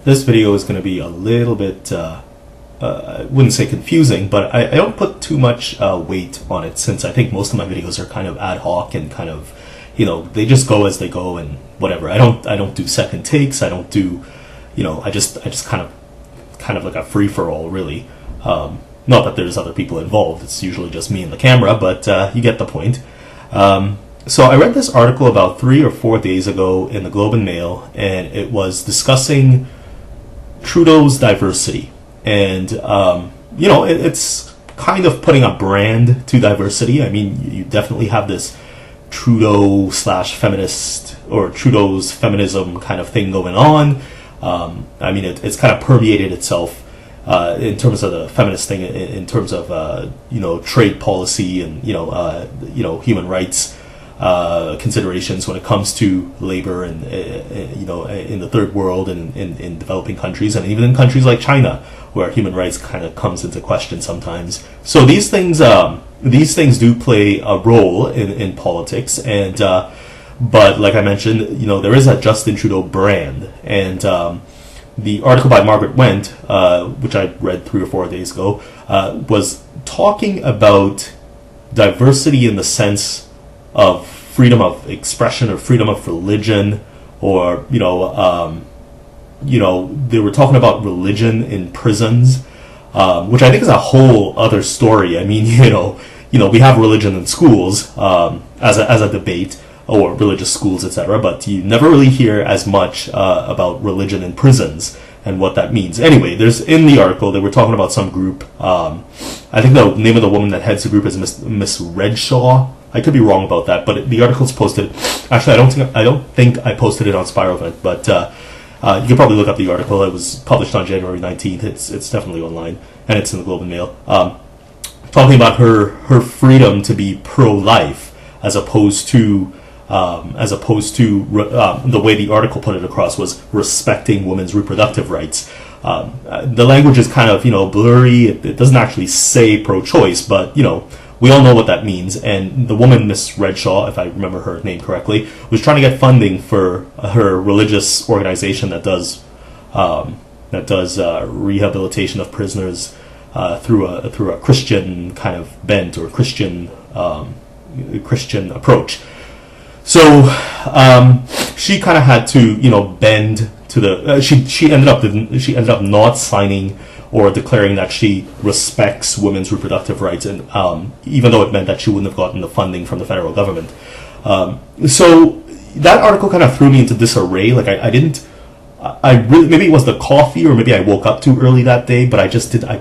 This video is going to be a little bit, I wouldn't say confusing, but I don't put too much weight on it, since I think most of my videos are kind of ad hoc and kind of, they just go as they go and whatever. I don't do second takes. I don't do, I just kind of like a free for all, really. Not that there's other people involved. It's usually just me and the camera, but you get the point. So I read this article about 3 or 4 days ago in the Globe and Mail, and it was discussing Trudeau's diversity. And, it's kind of putting a brand to diversity. I mean, you definitely have this Trudeau/feminist or Trudeau's feminism kind of thing going on. I mean, it's kind of permeated itself in terms of the feminist thing, in terms of, trade policy and, human rights considerations when it comes to labor and, in the third world and in developing countries, and even in countries like China, where human rights kind of comes into question sometimes. So these things do play a role in politics, and but like I mentioned, there is a Justin Trudeau brand, and the article by Margaret Wendt, which I read 3 or 4 days ago, was talking about diversity in the sense of freedom of expression or freedom of religion, or they were talking about religion in prisons, which I think is a whole other story. I mean, we have religion in schools as a debate, or religious schools, etc., but you never really hear as much about religion in prisons and what that means. Anyway, there's in the article they were talking about some group. I think the name of the woman that heads the group is Miss Redshaw. I could be wrong about that, but the article's posted. Actually, I don't think I posted it on Spiralvent, but you can probably look up the article. It was published on January 19th. It's definitely online, and it's in the Globe and Mail. Talking about her freedom to be pro-life, as opposed to the way the article put it across was respecting women's reproductive rights. The language is kind of blurry. It doesn't actually say pro-choice, but we all know what that means. And the woman, Miss Redshaw, if I remember her name correctly, was trying to get funding for her religious organization that does rehabilitation of prisoners through a Christian kind of bent, or Christian approach. So she kind of had to bend to the. She ended up not signing or declaring that she respects women's reproductive rights, and even though it meant that she wouldn't have gotten the funding from the federal government. So that article kind of threw me into disarray. Like I really, maybe it was the coffee, or maybe I woke up too early that day, but I just I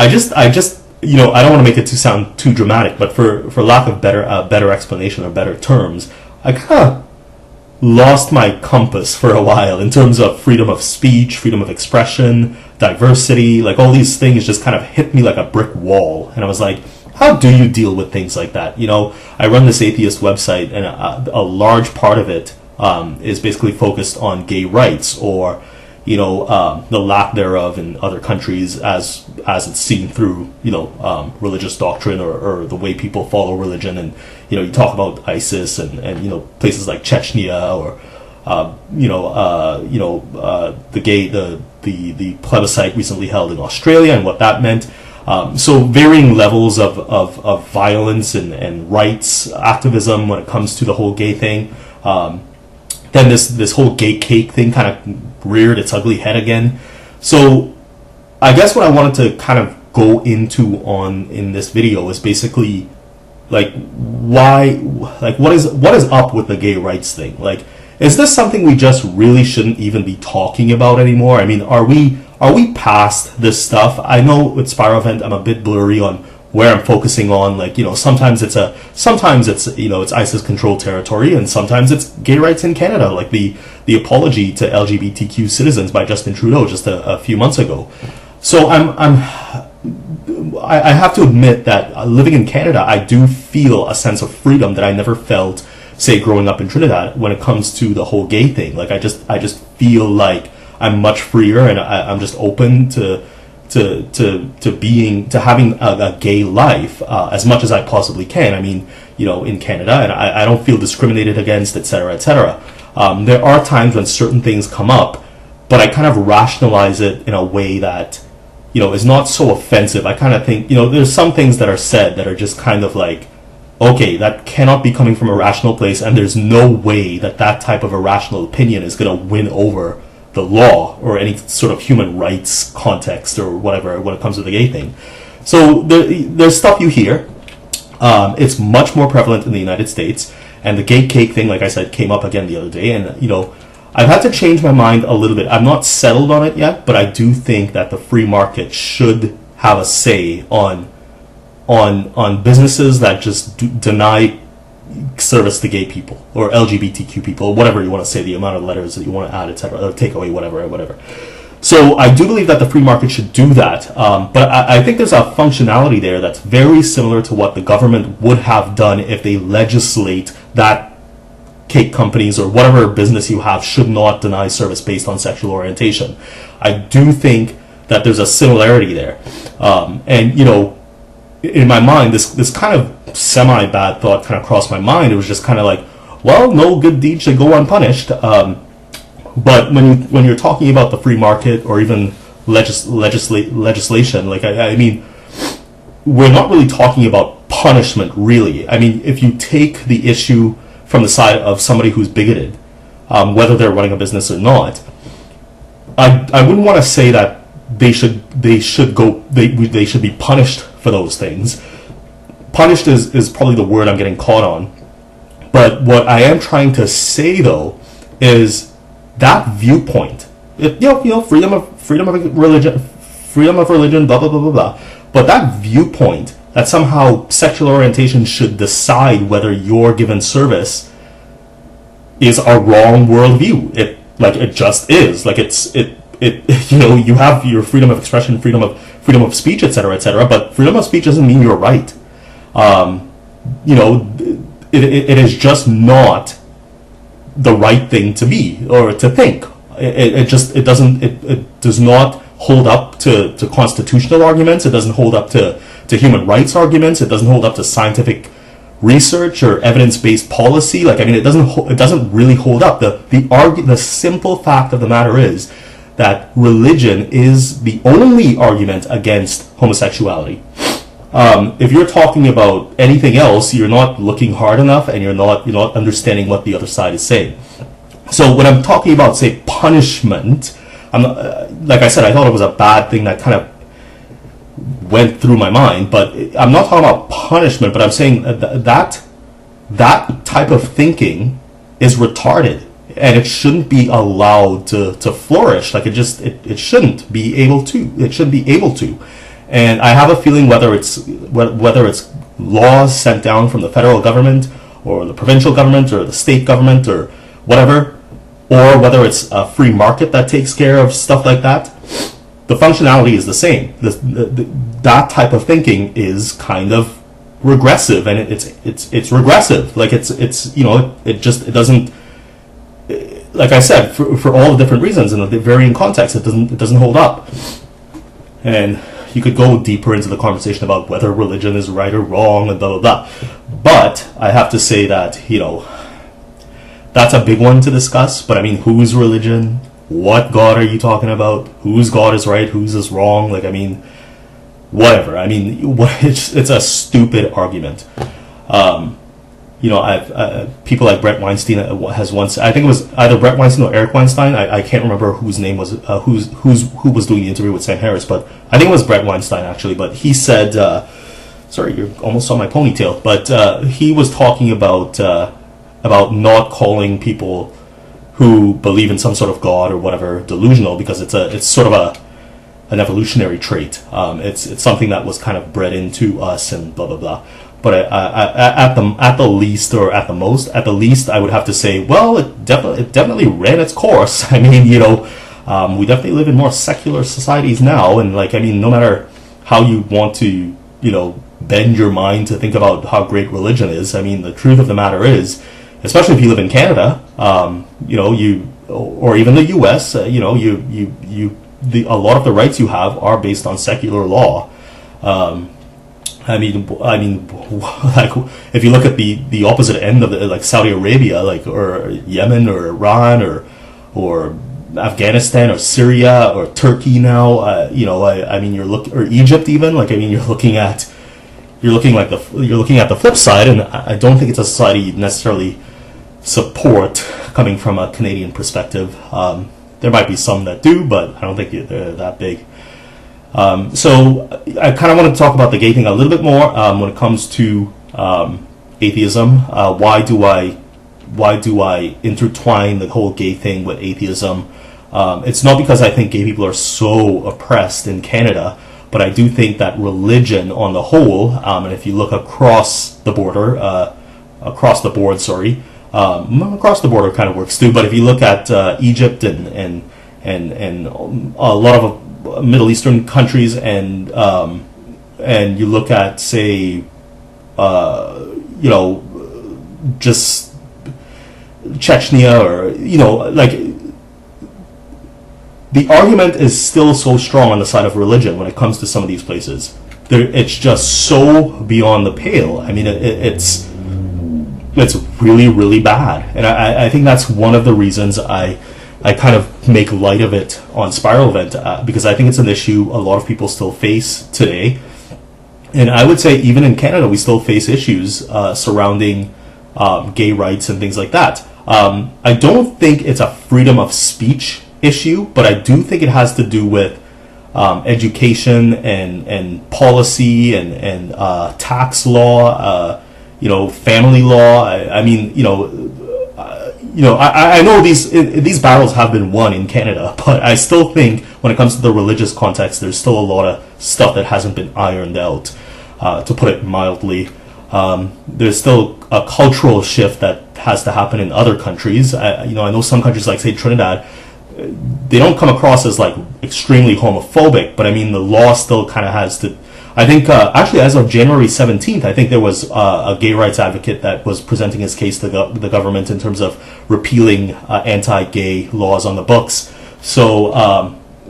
don't want to make it sound too dramatic, but for lack of better explanation or better terms, I kind of lost my compass for a while in terms of freedom of speech, freedom of expression, diversity. Like, all these things just kind of hit me like a brick wall, and I was like, how do you deal with things like that? I run this atheist website, and a large part of it is basically focused on gay rights, or the lack thereof in other countries as it's seen through religious doctrine, or the way people follow religion. And you talk about ISIS and places like Chechnya, or the plebiscite recently held in Australia and what that meant. So varying levels of violence and rights activism when it comes to the whole gay thing. Then this whole gay cake thing kind of reared its ugly head again. So I guess what I wanted to kind of go into in this video is basically what is up with the gay rights thing? Like, is this something we just really shouldn't even be talking about anymore? I mean, are we past this stuff? I know with Spiralvent I'm a bit blurry on where I'm focusing on. Like, sometimes it's it's ISIS controlled territory, and sometimes it's gay rights in Canada, like the apology to LGBTQ citizens by Justin Trudeau just a few months ago. So I have to admit that living in Canada, I do feel a sense of freedom that I never felt, say, growing up in Trinidad, when it comes to the whole gay thing. Like, I just feel like I'm much freer, and I'm just open to having a gay life as much as I possibly can. I mean, in Canada, and I don't feel discriminated against, etc., etc. There are times when certain things come up but I kind of rationalize it in a way that, is not so offensive. I kind of think, there's some things that are said that are just kind of like, okay, that cannot be coming from a rational place, and there's no way that that type of irrational opinion is going to win over the law or any sort of human rights context or whatever when it comes to the gay thing. So there's stuff you hear. It's much more prevalent in the United States, and the gay cake thing, like I said, came up again the other day, and I've had to change my mind a little bit. I'm not settled on it yet, but I do think that the free market should have a say on businesses that just deny service to gay people or LGBTQ people, or whatever you want to say, the amount of letters that you want to add, etc., or take away, whatever. So I do believe that the free market should do that, but I think there's a functionality there that's very similar to what the government would have done if they legislate that cake companies or whatever business you have should not deny service based on sexual orientation. I do think that there's a similarity there, and in my mind, this kind of semi-bad thought kind of crossed my mind. It was just kind of like, well, no good deed should go unpunished. But when you're talking about the free market or even legislation, like I mean, we're not really talking about punishment, really. I mean, if you take the issue from the side of somebody who's bigoted, whether they're running a business or not, I wouldn't want to say that they should be punished for those things. Punished is probably the word I'm getting caught on. But what I am trying to say though is that viewpoint, freedom of religion, blah blah blah blah blah. But that viewpoint that somehow sexual orientation should decide whether your given service is a wrong worldview. It just is. Like you have your freedom of expression, freedom of speech, etc., but freedom of speech doesn't mean you're right. It is just not the right thing to be or to think. It does not hold up to constitutional arguments. It doesn't hold up to human rights arguments. It doesn't hold up to scientific research or evidence-based policy. It doesn't really hold up. The simple fact of the matter is that religion is the only argument against homosexuality. If you're talking about anything else, you're not looking hard enough, and you're not understanding what the other side is saying. So when I'm talking about, say, punishment, like I said, I thought it was a bad thing that kind of went through my mind, but I'm not talking about punishment, but I'm saying that type of thinking is retarded, and it shouldn't be allowed to flourish. It shouldn't be able to. It shouldn't be able to. And I have a feeling whether it's laws sent down from the federal government or the provincial government or the state government or whatever, or whether it's a free market that takes care of stuff like that, the functionality is the same. That type of thinking is kind of regressive, and it's regressive. It doesn't. Like I said, for all the different reasons and the varying contexts, it doesn't hold up. And you could go deeper into the conversation about whether religion is right or wrong and blah blah blah. But I have to say that that's a big one to discuss. But I mean, whose religion? What God are you talking about? Whose God is right? Whose is wrong? Whatever. I mean, it's a stupid argument. People like Brett Weinstein has once, I think it was either Brett Weinstein or Eric Weinstein. I can't remember whose name was who was doing the interview with Sam Harris, but I think it was Brett Weinstein actually. But he said, sorry, you almost saw my ponytail. But he was talking about not calling people who believe in some sort of God or whatever delusional, because it's sort of an evolutionary trait. It's something that was kind of bred into us and blah blah blah. But at the least, I would have to say, well, it definitely ran its course. I mean, we definitely live in more secular societies now, and no matter how you want to, bend your mind to think about how great religion is, I mean, the truth of the matter is, especially if you live in Canada, or even the U.S., a lot of the rights you have are based on secular law. I mean, if you look at the opposite end of it, like Saudi Arabia, or Yemen, or Iran, or Afghanistan or Syria or Turkey now. I mean, or Egypt even. Like, I mean, you're looking at the flip side, and I don't think it's a society you'd necessarily support coming from a Canadian perspective. There might be some that do, but I don't think they're that big. So I kind of want to talk about the gay thing a little bit more when it comes to atheism. Why do I intertwine the whole gay thing with atheism? It's not because I think gay people are so oppressed in Canada, but I do think that religion on the whole, and if you look across the border, across the border kind of works too. But if you look at Egypt and a lot of Middle Eastern countries, and you look at, say, just Chechnya, or like, the argument is still so strong on the side of religion when it comes to some of these places. It's just so beyond the pale. I mean, it's really, really bad. And I think that's one of the reasons I kind of make light of it on Spiralvent, because I think it's an issue a lot of people still face today. And I would say even in Canada, we still face issues surrounding gay rights and things like that. I don't think it's a freedom of speech issue, but I do think it has to do with education and policy and tax law, family law. I know these battles have been won in Canada, but I still think when it comes to the religious context, there's still a lot of stuff that hasn't been ironed out, to put it mildly. There's still a cultural shift that has to happen in other countries. I know some countries, like, say, Trinidad, they don't come across as like extremely homophobic, but I mean, the law still kind of has to. I think actually, as of January 17th, I think there was a gay rights advocate that was presenting his case to the government in terms of repealing anti-gay laws on the books. So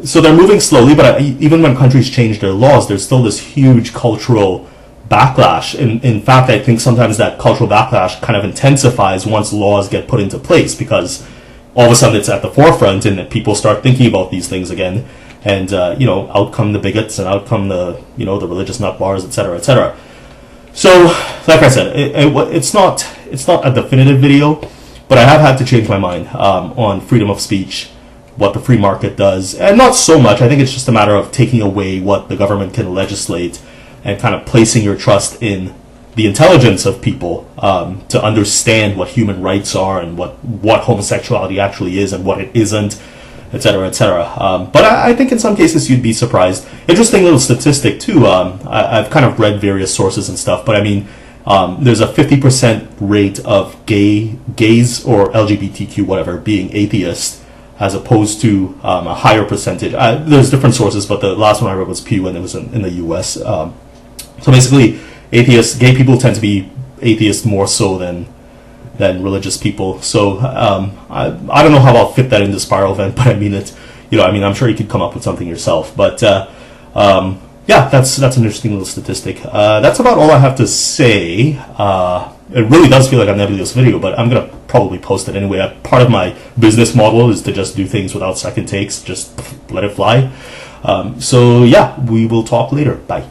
they're moving slowly, but even when countries change their laws, there's still this huge cultural backlash. In fact, I think sometimes that cultural backlash kind of intensifies once laws get put into place, because all of a sudden it's at the forefront and people start thinking about these things again, and out come the bigots and out come the the religious nut bars, etc., etc. So, like I said, it's not a definitive video, but I have had to change my mind on freedom of speech, what the free market does, and not so much. I think it's just a matter of taking away what the government can legislate and kind of placing your trust in the intelligence of people to understand what human rights are and what homosexuality actually is and what it isn't, etc., etc. But I think in some cases you'd be surprised. Interesting little statistic too. I've kind of read various sources and stuff, but I mean, there's a 50% rate of gays or LGBTQ whatever being atheist, as opposed to a higher percentage. There's different sources, but the last one I read was Pew, and it was in the U.S. So basically, gay people tend to be atheists more so than religious people. So I don't know how I'll fit that into Spiralvent, but I mean I'm sure you could come up with something yourself. But yeah, that's an interesting little statistic. That's about all I have to say. It really does feel like a nebulous video, but I'm gonna probably post it anyway. Part of my business model is to just do things without second takes, just let it fly. So yeah, we will talk later. Bye.